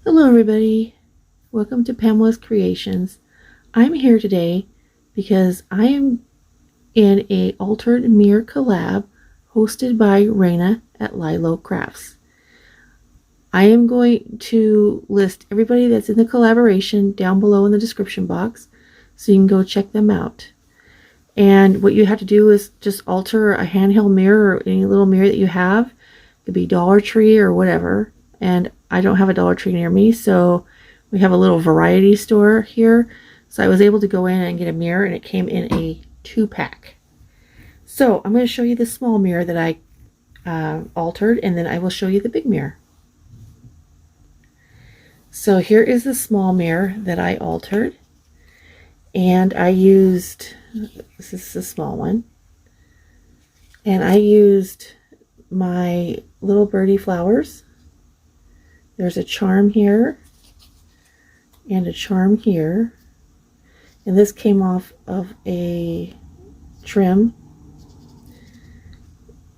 Hello everybody, welcome to Pamela's Creations. I'm here today because I am in a altered mirror collab hosted by Rana at Lilo Crafts. I am going to list everybody that's in the collaboration down below in the description box so you can go check them out. And what you have to do is just alter a handheld mirror or any little mirror that you have. It could be Dollar Tree or whatever. And I don't have a Dollar Tree near me, so we have a little variety store here. So I was able to go in and get a mirror, and it came in a 2-pack. So I'm going to show you the small mirror that I altered, and then I will show you the big mirror. So here is the small mirror that I altered. And I used, this is the small one, and I used my little birdie flowers. There's a charm here and a charm here, and this came off of a trim,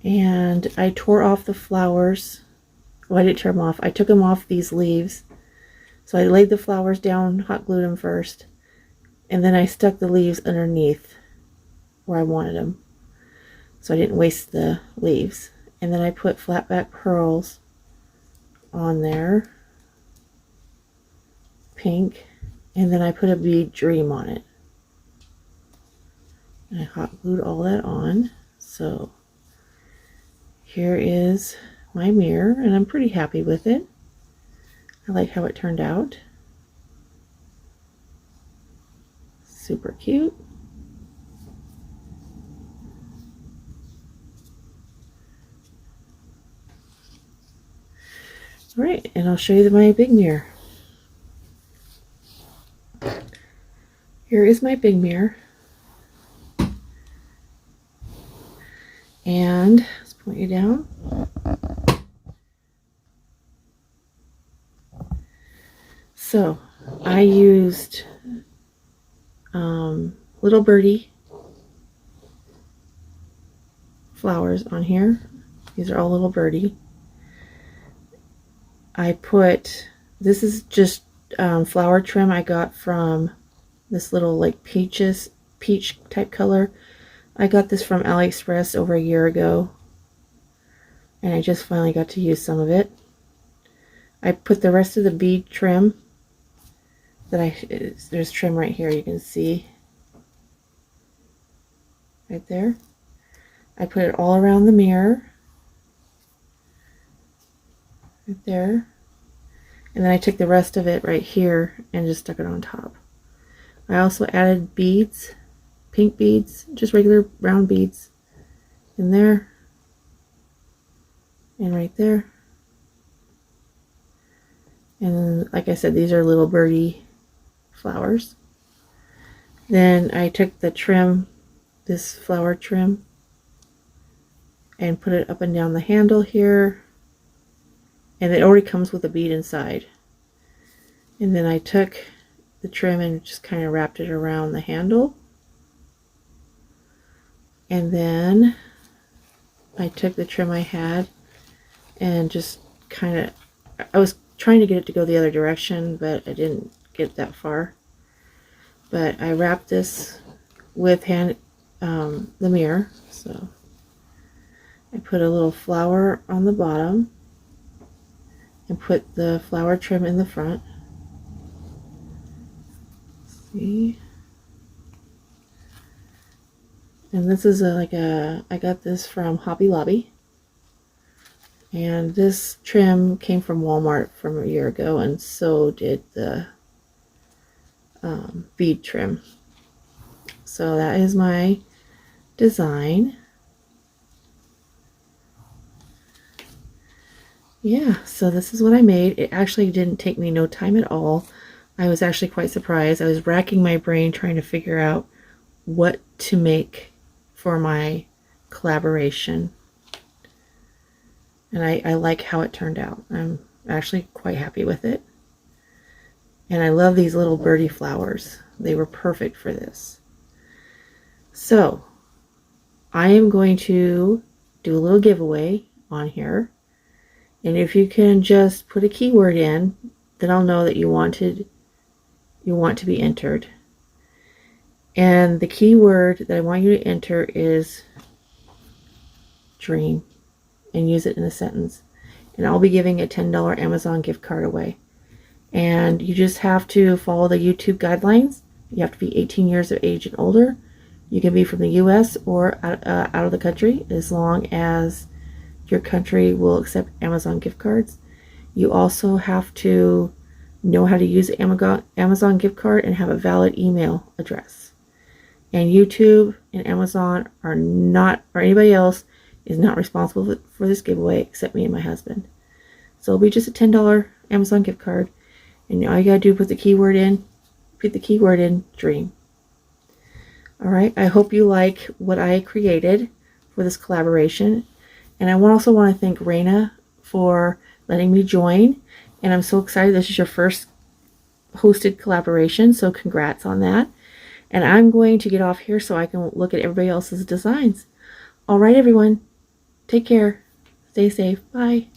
and I tore off the flowers. Well, I didn't tear them off, I took them off these leaves. So I laid the flowers down, hot glued them first, and then I stuck the leaves underneath where I wanted them, so I didn't waste the leaves. And then I put flat back pearls on there, pink, and then I put a bead dream on it. And I hot glued all that on. So here is my mirror, and I'm pretty happy with it. I like how it turned out. Super cute. All right, and I'll show you my big mirror. Here is my big mirror. And let's point you down. So I used little birdie flowers on here. These are all little birdie. I put, this is just flower trim I got from this little like peach type color. I got this from AliExpress over a year ago, and I just finally got to use some of it. I put the rest of the bead trim that there's trim right here, you can see right there. I put it all around the mirror right there, and then I took the rest of it right here and just stuck it on top. I also added beads, pink beads, just regular round beads in there and right there. And like I said, these are little birdie flowers. Then I took the trim, this flower trim, and put it up and down the handle here, and it already comes with a bead inside. And then I took the trim and just kind of wrapped it around the handle, and then I took the trim I had and just kind of, I was trying to get it to go the other direction, but I didn't get that far. But I wrapped this with the mirror. So I put a little flower on the bottom and put the flower trim in the front. See? And this is I got this from Hobby Lobby. And this trim came from Walmart from a year ago, and so did the bead trim. So that is my design. Yeah, so this is what I made. It actually didn't take me no time at all. I was actually quite surprised. I was racking my brain trying to figure out what to make for my collaboration. And I like how it turned out. I'm actually quite happy with it. And I love these little birdie flowers. They were perfect for this. So I am going to do a little giveaway on here. And if you can just put a keyword in, then I'll know that you want to be entered. And the key word that I want you to enter is dream, and use it in a sentence. And I'll be giving a $10 Amazon gift card away. And you just have to follow the YouTube guidelines. You have to be 18 years of age and older. You can be from the US or out of the country, as long as your country will accept Amazon gift cards. You also have to know how to use Amazon gift card and have a valid email address. And YouTube and Amazon are not, or anybody else is not responsible for this giveaway except me and my husband. So it'll be just a $10 Amazon gift card. And all you gotta do is put the keyword in, dream. Alright, I hope you like what I created for this collaboration. And I also want to thank Rana for letting me join. And I'm so excited this is your first hosted collaboration, so congrats on that. And I'm going to get off here so I can look at everybody else's designs. Alright everyone, take care, stay safe, bye.